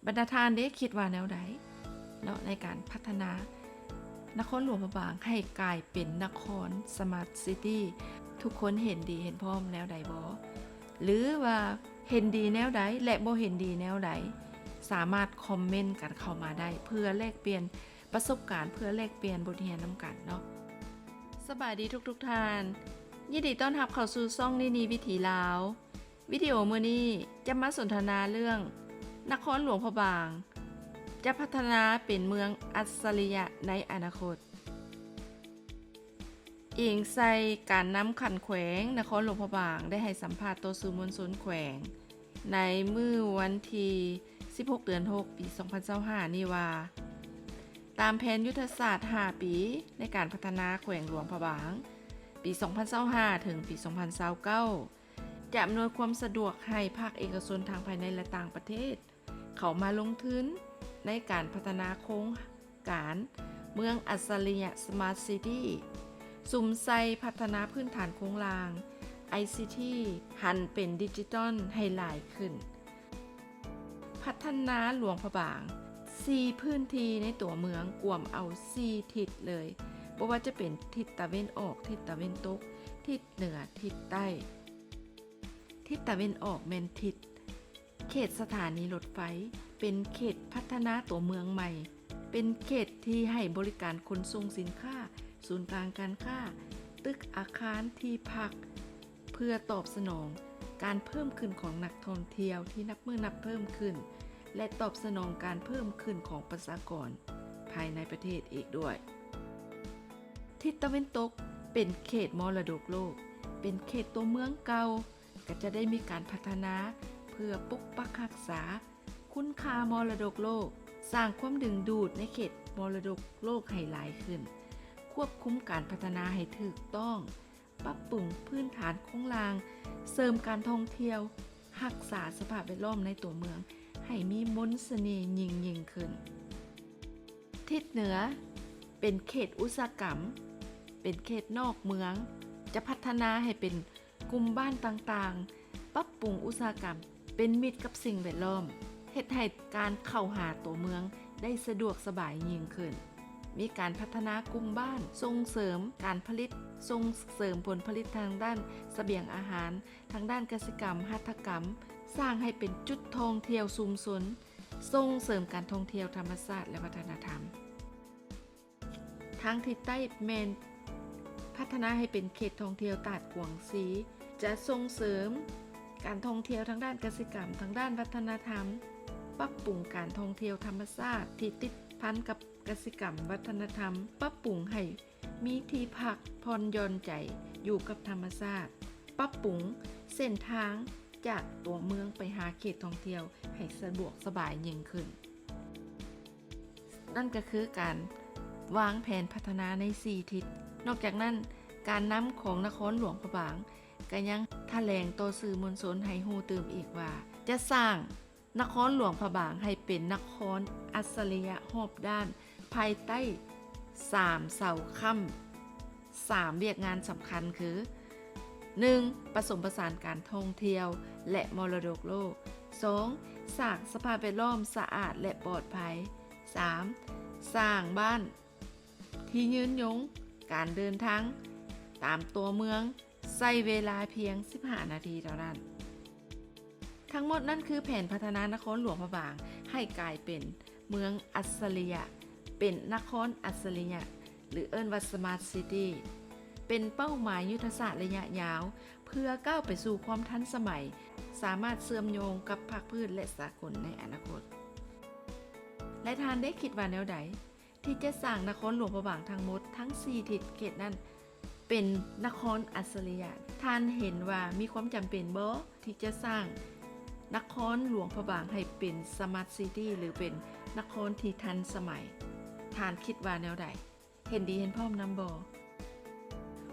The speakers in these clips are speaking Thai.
บรรดาทานได้คิดว่าแนวใดเนาะในการพัฒนานครหลวงพระบางให้กลายเป็นนครสมาร์ทซิตี้ทุกคนเห็นดีเห็นพร้อมแนวใดบ่หรือว่าเห็นดีแนวใดและบ่เห็นดีแนวใดสามารถคอมเมนต์กันเข้ามาได้เพื่อแลกเปลี่ยนประสบการณ์เพื่อแลกเปลี่ยนบทเรียนนํกันเนาะสบายดีทุกท่านยินดีต้อนรับเข้าสู่ช่องนีวิถีลาววิดีโอมื้อนี้จะมาสนทนาเรื่องนครหลวงพระบางจะพัฒนาเป็นเมืองอัจฉริยะในอนาคตอิงใส่การนำขันแขวงนครหลวงพระบางได้ให้สัมภาษณ์ต่อสื่อมวลชนแขวงในมื้อวันที่16 เดือน 6 ปี 2025นี้ว่าตามแผนยุทธศาสตร์ 5 ปีในการพัฒนาแขวงหลวงพระบางปี 2025 ถึงปี 2029จะอำนวยความสะดวกให้ภาคเอกชนทางภายในและต่างประเทศเข้ามาลงทุนในการพัฒนาโครงการเมืองอัจฉริยะสมาร์ทซิตี้สุ่มใส่พัฒนาพื้นฐานโครงล่าง ICT หันเป็นดิจิตอลให้หลายขึ้นพัฒนาหลวงพระบาง4พื้นที่ในตัวเมืองกวมเอา4ทิศเลยบ่ว่าจะเป็นทิศตะวันออกทิศตะวันตกทิศเหนือทิศใต้ทิศตะวันออกแม่นทิศเขตสถานีรถไฟเป็นเขตพัฒนาตัวเมืองใหม่เป็นเขตที่ให้บริการขนส่งสินค้าศูนย์กลางการค้าตึกอาคารที่พักเพื่อตอบสนองการเพิ่มขึ้นของนักท่องเที่ยวที่นับมือนับเพิ่มขึ้นและตอบสนองการเพิ่มขึ้นของประชากรภายในประเทศอีกด้วยทิศตะวันตกเป็นเขตมรดกโลกเป็นเขตตัวเมืองเก่าก็จะได้มีการพัฒนาเพื่อปกปักรักษาคุณค่ามรดกโลกสร้างความดึงดูดในเขตมรดกโลกให้หลายขึ้นควบคุมการพัฒนาให้ถูกต้องปรับปรุงพื้นฐานโครงล่างเสริมการท่องเที่ยวรักษาสภาพแวดล้อมในตัวเมืองให้มีมนต์เสน่ห์ยิ่งขึ้นทิศเหนือเป็นเขตอุตสาหกรรมเป็นเขตนอกเมืองจะพัฒนาให้เป็นกลุ่มบ้านต่างๆปรับปรุงอุตสาหกรรมเป็นมิตรกับสิ่งแวดล้อมเฮ็ดให้การเข้าหาตัวเมืองได้สะดวกสบายยิ่งขึ้นมีการพัฒนากลุ่มบ้านส่งเสริมการผลิตส่งเสริมผลผลิตทางด้านเสบียงอาหารทางด้านเกษตรกรรมหัตถกรรมสร้างให้เป็นจุดท่องเที่ยวชุมชนส่งเสริมการท่องเที่ยวธรรมชาติและวัฒนธรรมทางทิศใต้แมนพัฒนาให้เป็นเขตท่องเที่ยวตาดกวางซีจะส่งเสริมการท่องเที่ยวทางด้านเกษตรกรรมทางด้านวัฒนธรรมปรับปรุงการท่องเที่ยวธรรมชาติที่ติดพันกับเกษตรกรรมวัฒนธรรมปรับปรุงให้มีที่พักผ่อนหย่อนใจอยู่กับธรรมชาติปรับปรุงเส้นทางจากตัวเมืองไปหาเขตท่องเที่ยวให้สะดวกสบายยิ่งขึ้นนั่นก็คือการวางแผนพัฒนาใน4ทิศนอกจากนั้นการนำของนครหลวงพระบางก็ยังแถลงต่อสื่อมวลชนให้ฮู้ตื่มอีกว่าจะสร้างนครหลวงพระบางให้เป็นนครอัจฉริยะรอบด้านภายใต้3เสาค้ำ3เวียกงานสำคัญคือ 1. ผสมผสานการท่องเที่ยวและมรดกโลก 2. สร้างสภาพแวดล้อมสะอาดและปลอดภัย 3. สร้างบ้านที่ยืนยงการเดินทางตามตัวเมืองใช้เวลาเพียง15 นาทีเท่านั้นทั้งหมดนั่นคือแผนพัฒนานครหลวงพระบางให้กลายเป็นเมืองอัจฉริยะเป็นนครอัจฉริยะหรือเอิ้นว่าสมาร์ทซิตี้เป็นเป้าหมายยุทธศาสตร์ระยะยาวเพื่อก้าวไปสู่ความทันสมัยสามารถเชื่อมโยงกับภาคพื้นและสากลในอนาคตและท่านได้คิดว่าแนวใดที่จะสร้างนครหลวงพระบางทั้งหมดทั้ง4ทิศเขตนั้นเป็นนครอัจฉริยะท่านเห็นว่ามีความจำเป็นบ่ที่จะสร้างนครหลวงพระบางให้เป็นสมาร์ทซิตี้หรือเป็นนครที่ทันสมัยท่านคิดว่าแนวใดเห็นดีเห็นพร้อมนำบ่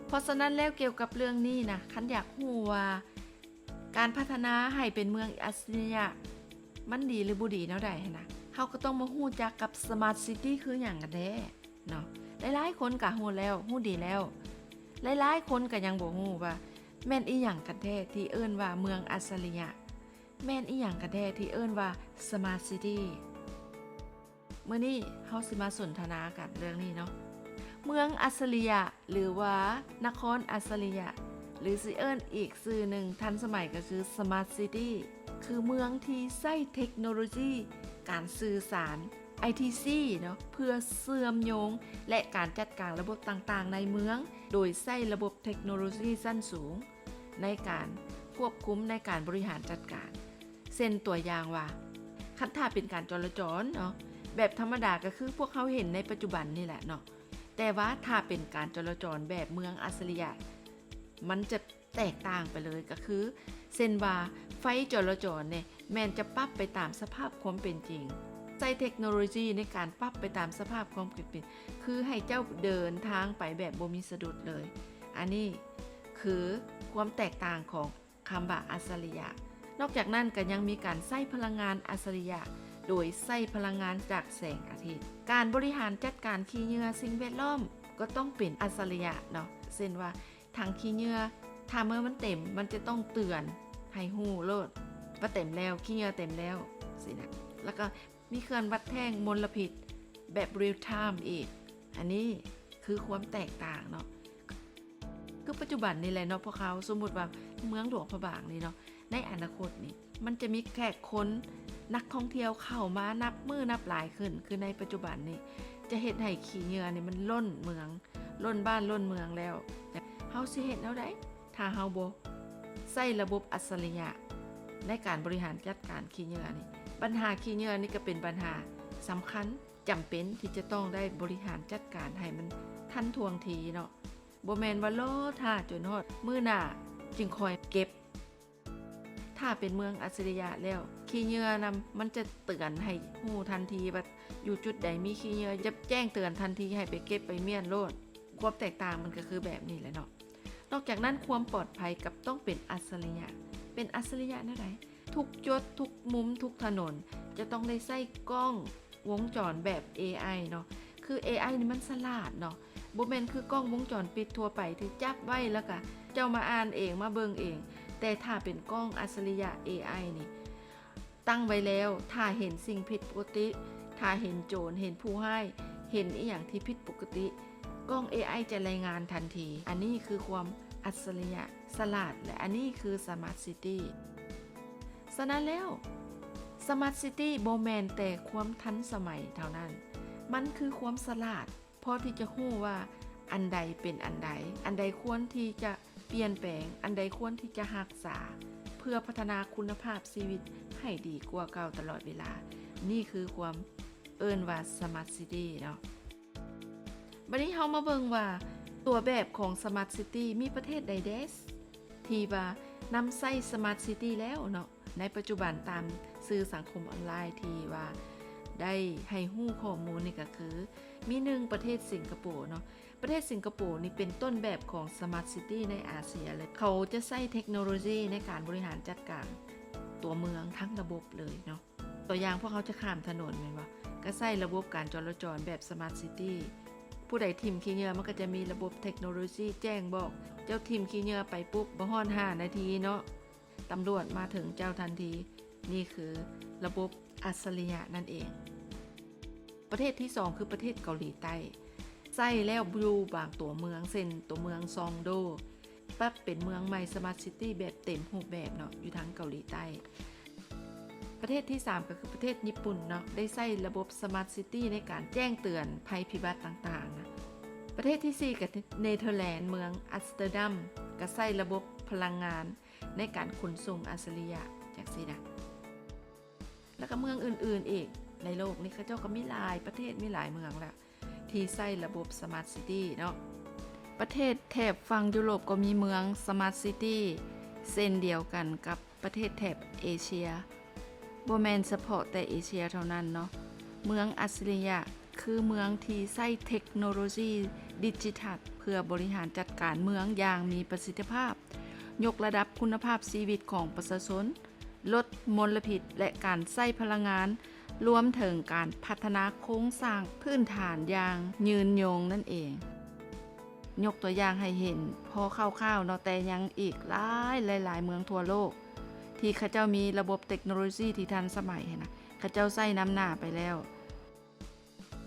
เพราะฉะนั้นแล้วเกี่ยวกับเรื่องนี้นะคันอยากรู้ว่าการพัฒนาให้เป็นเมืองอัจฉริยะมันดีหรือบ่ดีแนวใดนะเฮาก็ต้องมาฮู้จักกับสมาร์ทซิตี้คือหยังกันแท้เนาะหลายๆคนก็ฮู้แล้วฮู้ดีแล้วหลายๆคนก็ยังบ่ฮู้ว่าแม่นอีหยังกันแท้ที่เอิ้นว่าเมืองอัจฉริยะ แม่นอีหยังกันแท้ที่เอิ้นว่า Smart City มื้อนี้เฮาสิมาสนทนากันเรื่องนี้เนาะเมืองอัศริยะหรือว่านครอัศริยะหรือสิเอิ้นอีกชื่อหนึ่งทันสมัยก็คือ Smart City คือเมืองที่ใช้เทคโนโลยีการสื่อสาร ITC เนาะเพื่อเชื่อมโยงและการจัดการระบบต่างๆในเมืองโดยใช้ระบบเทคโนโลยีชั้นสูงในการควบคุมในการบริหารจัดการเช่นตัวอย่างว่าคันถ้าเป็นการจราจรเนาะแบบธรรมดาก็คือพวกเขาเห็นในปัจจุบันนี่แหละเนาะแต่ว่าถ้าเป็นการจราจรแบบเมืองอัศริยะมันจะแตกต่างไปเลยก็คือเส้นว่าไฟจราจรเนี่ยแม้นจะปรับไปตามสภาพความเป็นจริงใช้เทคโนโลยีในการปรับไปตามสภาพความเป็นจริงคือให้เจ้าเดินทางไปแบบบ่มีสะดุดเลยอันนี้คือความแตกต่างของคำว่าอัศริยะนอกจากนั้นก็ยังมีการใช้พลังงานอัศริยะโดยใช้พลังงานจากแสงอาทิตย์การบริหารจัดการขี้เหงื่อสิ่งแวดล้อมก็ต้องเป็นอัศริยะเนาะเช่นว่าทางขี้เหงื่อถ้าเมื่อมันเต็มมันจะต้องเตือนให้ฮู้โลดว่าเต็มแล้วขี้เหงื่อเต็มแล้วสินะแล้วก็มีเครื่องวัดแท่งมลพิษแบบ real time อีกอันนี้คือความแตกต่างเนาะคือปัจจุบันนี่แหละเนาะพวกเขาสมมุติว่าเมืองหลวงพระบางนี่เนาะในอนาคตนี่มันจะมีแขกคนนักท่องเที่ยวเข้ามานับมือนับหลายขึ้นคือในปัจจุบันนี่จะเฮ็ดให้ขี้เหงื่อนี่มันล้นเมืองล้นบ้านล้นเมืองแล้วเฮาสิเฮ็ดแนวใดถ้าเฮาบ่ใช้ระบบอัศริยะในการบริหารจัดการขี้เหงื่อนี่ปัญหาขี้เหงื่อนี่ก็เป็นปัญหาสำคัญจำเป็นที่จะต้องได้บริหารจัดการให้มันทันท่วงทีเนาะบ่แม่นว่ารอท่าจนฮอดมื้อหน้าจึงค่อยเก็บถ้าเป็นเมืองอัจฉริยะแล้วขี้เหงื่อนำมันจะเตือนให้ฮู้ทันทีว่าอยู่จุดใดมีขี้เหงื่อจะแจ้งเตือนทันทีให้ไปเก็บไปเมียนโลดความแตกต่างมันก็คือแบบนี้แหละเนาะนอกจากนั้นความปลอดภัยกับต้องเป็นอัจฉริยะเป็นอัจฉริยะแนวใดทุกจุดทุกมุมทุกถนนจะต้องได้ใส่กล้องวงจรแบบ AI เนาะคือ AI นี่มันฉลาดเนาะบ่แม่นคือกล้องวงจรปิดทั่วไปที่จับไว้แล้วก็เจ้ามาอ่านเองมาเบิ่งเองแต่ถ้าเป็นกล้องอัจฉริยะ AI นี่ตั้งไว้แล้วถ้าเห็นสิ่งผิดปกติถ้าเห็นโจรเห็นผู้ร้ายเห็นอีหยังที่ผิดปกติกล้อง AI จะรายงานทันทีอันนี้คือความอัจฉริยะฉลาดและอันนี้คือ Smart City ฉะนั้นแล้ว Smart City บ่แม่นแต่ความทันสมัยเท่านั้นมันคือความฉลาดพอที่จะฮู้ว่าอันใดเป็นอันใดอันใดควรที่จะเปลี่ยนแปลงอันใดควรที่จะรักษาเพื่อพัฒนาคุณภาพชีวิตให้ดีกว่าเก่าตลอดเวลานี่คือความเอิ้นว่า Smart City เนาะบัดนี้เฮามาเบิ่งว่าตัวแบบของ Smart City มีประเทศใดเดสที่ว่านำใช้ Smart City แล้วเนาะในปัจจุบันตามสื่อสังคมออนไลน์ที่ว่าได้ให้ฮู้ข้อมูลนี่ก็คือมี1ประเทศสิงคโปร์เนาะประเทศสิงคโปร์นี่เป็นต้นแบบของ Smart City ในอาเซียเลยเขาจะใช้เทคโนโลยีในการบริหารจัดการตัวเมืองทั้งระบบเลยเนาะตัวอย่างพวกเขาจะข้ามถนนแม่นบ่ก็ใช้ระบบการจราจรแบบ Smart City ผู้ใดทิ่มขี้เหงื่อมันก็จะมีระบบเทคโนโลยีแจ้งบอกเจ้าทิ่มขี้เหงื่อไปปุ๊บบ่ฮอด5นาทีเนาะตำรวจมาถึงเจ้าทันทีนี่คือระบบอัจฉริยะนั่นเองประเทศที่2คือประเทศเกาหลีใต้ใส่แล้วบลูบางตัวเมืองเช่นตัวเมืองซองโดปั๊บเป็นเมืองใหม่ Smart City แบบเต็มรูปแบบเนาะอยู่ทางเกาหลีใต้ประเทศที่3ก็คือประเทศญี่ปุ่นเนาะได้ใช้ระบบ Smart City ในการแจ้งเตือนภัยพิบัติต่างๆนะประเทศที่4ก็เนเธอร์แลนด์เมืองอัมสเตอร์ดัมก็ใช้ระบบพลังงานในการขนส่งอัจฉริยะจังซี่นะแล้วก็เมืองอื่นๆอีกในโลกนี้เขาเจ้าก็มีหลายประเทศมีหลายเมืองแล้วที่ใช้ระบบ Smart City เนาะประเทศแถบฝั่งยุโรปก็มีเมือง Smart City เส้นเดียวกันกับประเทศแถบเอเชียบ่แม่นเฉพาะแต่เอเชียเท่านั้นเนาะเมืองอัจฉริยะคือเมืองที่ใช้เทคโนโลยีดิจิทัลเพื่อบริหารจัดการเมืองอย่างมีประสิทธิภาพยกระดับคุณภาพชีวิตของประชาชนลดมลพิษและการใช้พลังงานรวมถึงการพัฒนาโครงสร้างพื้นฐานอย่างยืนยงนั่นเองยกตัวอย่างให้เห็นพอคร่าวๆเนาะแต่ยังอีกหลายเมืองทั่วโลก ที่เขาเจ้ามีระบบเทคโนโลยีที่ทันสมัยนะเขาเจ้าใส่นำหน้าไปแล้ว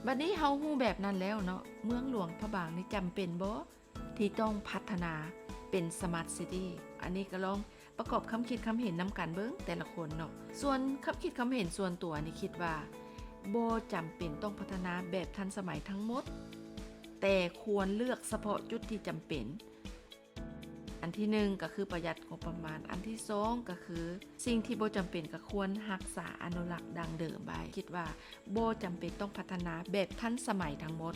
บัดนี้เฮาฮู้แบบนั้นแล้วเนาะเมืองหลวงพระบางนี่จำเป็นบ่ที่ต้องพัฒนาเป็นสมาร์ทซิตี้อันนี้ก็ลองประกอบคำคิดคำเห็นนำกันเบิ่งแต่ละคนเนาะส่วนคำคิดคำเห็นส่วนตัวนี่คิดว่าบ่จำเป็นต้องพัฒนาแบบทันสมัยทั้งหมดแต่ควรเลือกเฉพาะจุดที่จำเป็นอันที่1ก็คือประหยัดงบประมาณอันที่2ก็คือสิ่งที่บ่จำเป็นก็ควรรักษาอนุรักษ์ดังเดิมไว้คิดว่าบ่จำเป็นต้องพัฒนาแบบทันสมัยทั้งหมด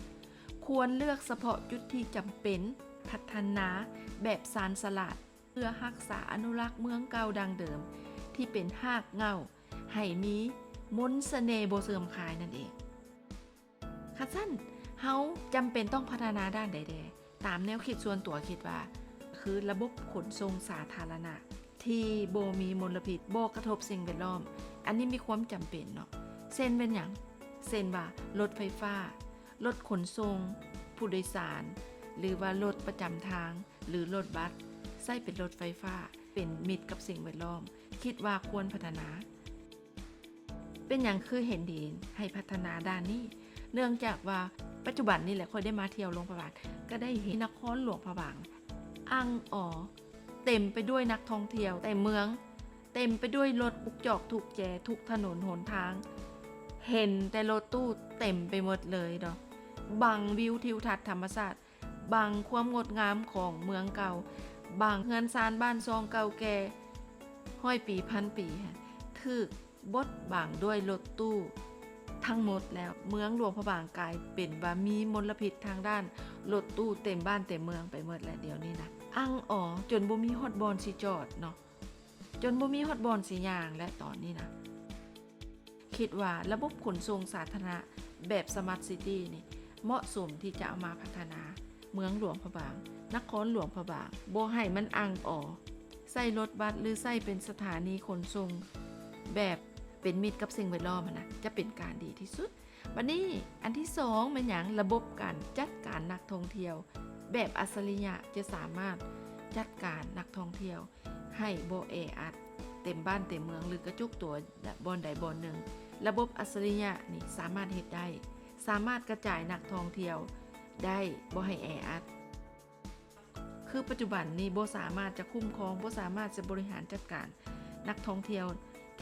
ควรเลือกเฉพาะจุดที่จำเป็นพัฒนาแบบสานสลัดเพื่อรักษาอนุรักษ์เมืองเก่าดังเดิมที่เป็นรากเหง้าให้มีมนต์เสน่ห์บ่เสื่อมคลายนั่นเองค่ะซั่นเฮาจำเป็นต้องพัฒนาด้านใดๆตามแนวคิดส่วนตัวคิดว่าคือระบบขนส่งสาธารณะที่บ่มีมลพิษบ่กระทบสิ่งแวดล้อมอันนี้มีความจำเป็นเนาะเช่นเป็นหยังเช่นว่ารถไฟฟ้ารถขนส่งผู้โดยสารหรือว่ารถประจำทางหรือรถบัสใช้เป็นรถไฟฟ้าเป็นมิตรกับสิ่งแวดล้อมคิดว่าควรพัฒนาเป็นหยังคือเห็นดีให้พัฒนาด้านนี้เนื่องจากว่าปัจจุบันนี่แหละค่อยได้มาเที่ยวหลวงพระบางก็ได้เห็นนครหลวงพระบางอังอ๋อเต็มไปด้วยนักท่องเที่ยวแต่เมืองเต็มไปด้วยรถปุกจอกถูกแจทุกถนนหนทางเห็นแต่รถตู้เต็มไปหมดเลยเนาะบังวิวทิวทัศน์ธรรมชาติบังความงดงามของเมืองเก่าบังเฮือนซานบ้านซองเก่าแก่ห้อยปีพันปีถูกบดบังด้วยรถตู้ทั้งหมดแล้วเมืองหลวงพระบางกลายเป็นว่ามีมลพิษทางด้านรถตู้เต็มบ้านเต็มเมืองไปหมดแล้วเดี๋ยวนี้นะอังอ๋อจนบ่มีฮอดบอนสิจอดเนาะจนบ่มีฮอดบอนสิย่างและตอนนี้นะคิดว่าระบบขนส่งสาธารณะแบบสมาร์ทซิตี้นี่เหมาะสมที่จะเอามาพัฒนาเมืองหลวงพระบางนครหลวงพระบางบ่ให้มันอังอ๋อใส่รถบัสหรือใส่เป็นสถานีขนส่งแบบเป็นมิตรกับสิ่งแวดล้อมนะจะเป็นการดีที่สุดบัดนี้อันที่2มันหยังระบบการจัดการนักท่องเที่ยวแบบอัจฉริยะจะสามารถจัดการนักท่องเที่ยวให้บ่แออัดเต็มบ้านเต็มเมืองหรือกระจุกตัวบอนใดบอนหนึ่งระบบอัจฉริยะนี่สามารถเฮ็ดได้สามารถกระจายนักท่องเที่ยวได้บ่ให้แออัดคือปัจจุบันนี้บ่สามารถจะคุ้มครองบ่สามารถจะบริหารจัดการนักท่องเที่ยว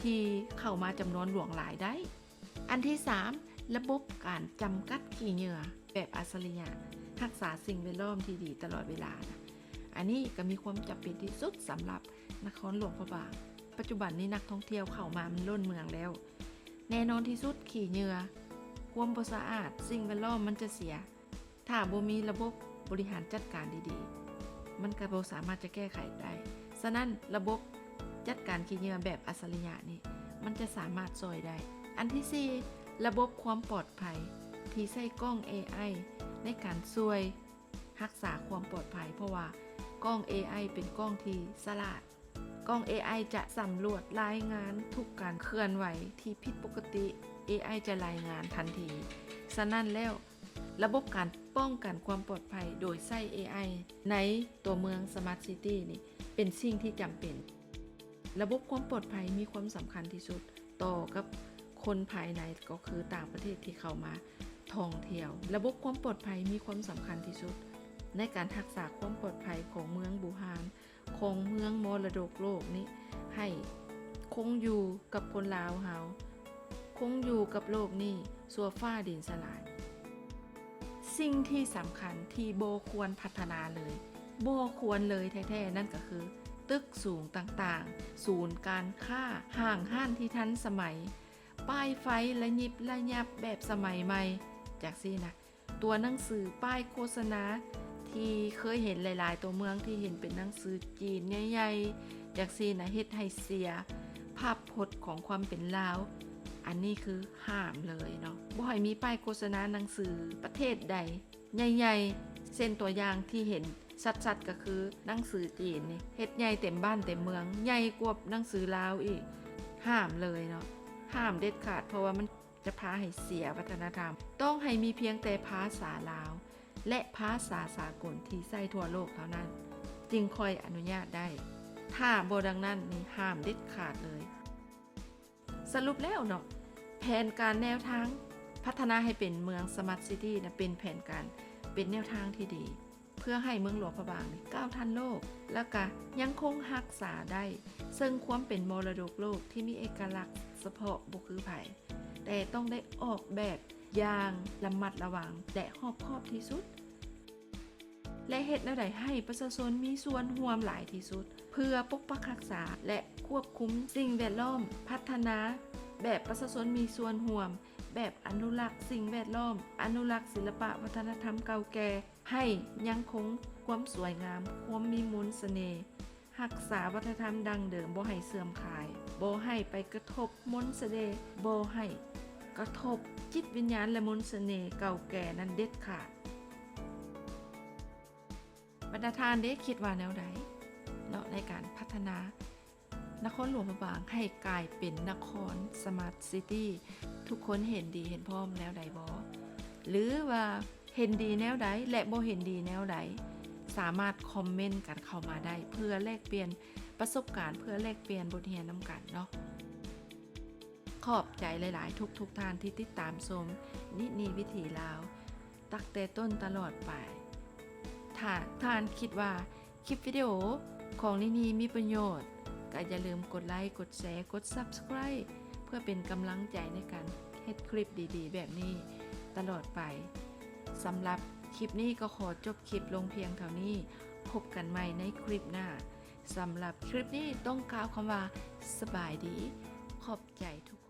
ที่เข้ามาจำนวนหลวงหลายได้อันที่3ระบบการจำกัดขี้เหงื่อแบบอัจฉริยะรักษาสิ่งแวดล้อมที่ดีตลอดเวลานะอันนี้ก็มีความจำเป็นที่สุดสำหรับนครหลวงพระบางปัจจุบันนี้นักท่องเที่ยวเข้ามามันล้นเมืองแล้วแน่นอนที่สุดขี้เหงื่อความบ่สะอาดสิ่งแวดล้อมมันจะเสียถ้าบ่มีระบบบริหารจัดการดีๆมันก็บ่สามารถจะแก้ไขได้ฉะนั้นระบบจัดการขี้เหงื่อแบบอัจฉริยะนี่มันจะสามารถช่วยได้อันที่4ระบบความปลอดภัยที่ใช้กล้อง AI ในการช่วยรักษาความปลอดภัยเพราะว่ากล้อง AI เป็นกล้องที่ฉลาดกล้อง AI จะสำรวจรายงานทุกการเคลื่อนไหวที่ผิดปกติ AI จะรายงานทันทีฉะนั้นแล้วระบบการป้องกันความปลอดภัยโดยใช้ AI ในตัวเมือง Smart City นี่เป็นสิ่งที่จำเป็นระบบความปลอดภัยมีความสำคัญที่สุดต่อกับคนภายในก็คือต่างประเทศที่เข้ามาท่องเที่ยวระบบความปลอดภัยมีความสำคัญที่สุดในการรักษาความปลอดภัยของเมืองบูฮานของเมืองมรดกโลกนี้ให้คงอยู่กับคนลาวเฮาคงอยู่กับโลกนี้ชั่วฟ้าดินสลายสิ่งที่สำคัญที่โบควรพัฒนาเลยโบควรเลยแท้ๆนั่นก็คือตึกสูงต่างๆศูนย์การค้าห้างห้านที่ทันสมัยป้ายไฟและยิบและยับแบบสมัยใหม่จากซี่นะตัวหนังสือป้ายโฆษณาที่เคยเห็นหลายๆตัวเมืองที่เห็นเป็นหนังสือจีนใหญ่ๆจากซี่นะเฮ็ดให้เสียภาพพจน์ของความเป็นลาวอันนี้คือห้ามเลยเนาะบ่ให้มีป้ายโฆษณาหนังสือประเทศใดใหญ่ๆเส้นตัวอย่างที่เห็นชัดๆก็คือหนังสือจีนนี่เฮ็ดใหญ่เต็มบ้านเต็มเมืองใหญ่กว่าหนังสือลาวอีกห้ามเลยเนาะห้ามเด็ดขาดเพราะว่ามันจะพาให้เสียวัฒนธรรมต้องให้มีเพียงแต่ภาษาลาวและภาษาสากลที่ใช้ทั่วโลกเท่านั้นจึงค่อยอนุญาตได้ ถ้าบ่ดังนั้นนี่ห้ามเด็ดขาดเลย สรุปแล้วเนาะแผนการแนวทางพัฒนาให้เป็นเมืองสมาร์ทซิตี้นะเป็นแผนการเป็นแนวทางที่ดี เพื่อให้เมืองหลวงพระบางก้าวทันโลก แล้วก็ยังคงรักษาได้ซึ่งความเป็นมรดกโลกที่มีเอกลักษณ์เฉพาะบุคือไผแต่ต้องได้ออกแบบอย่างระมัดระวังและรอบคอบที่สุด และเฮ็ดแนวใดให้ประชาชนมีส่วนร่วมหลายที่สุด เพื่อปกปักรักษาและควบคุมสิ่งแวดล้อมพัฒนาแบบประชาชนมีส่วนร่วม แบบอนุรักษ์สิ่งแวดล้อมอนุรักษ์ศิลปะวัฒนธรรมเก่าแก่ให้ยังคงความสวยงามความมีมนต์เสน่ห์รักษาวัฒนธรรมดังเดิมบ่ให้เสื่อมคลายบ่ให้ไปกระทบมนต์เสน่ห์บ่ให้กระทบจิตวิญญาณและมนต์เสน่ห์เก่าแก่นั้นเด็ดขาดบรรดาทานได้คิดว่าแนวใดเนาะในการพัฒนานครหลวงพระบางให้กลายเป็นนครสมาร์ทซิตี้ทุกคนเห็นดีเห็นพร้อมแนวใดบ่หรือว่าเห็นดีแนวใดและบ่เห็นดีแนวใดสามารถคอมเมนต์กันเข้ามาได้เพื่อแลกเปลี่ยนประสบการณ์เพื่อแลกเปลี่ยนบทเรียนนำกันเนาะขอบใจหลายๆทุกท่านที่ติดตามชมนินีวิถีลาวตั้งแต่ต้นตลอดไปถ้าท่านคิดว่าคลิปวิดีโอของนินีมีประโยชน์ก็อย่าลืมกดไลค์กดแชร์กด Subscribe เพื่อเป็นกำลังใจในการเฮ็ดคลิปดีๆแบบนี้ตลอดไปสำหรับคลิปนี้ก็ขอจบคลิปลงเพียงเท่านี้พบกันใหม่ในคลิปหน้าสำหรับคลิปนี้ต้องกล่าวคำว่าสบายดีขอบใจทุก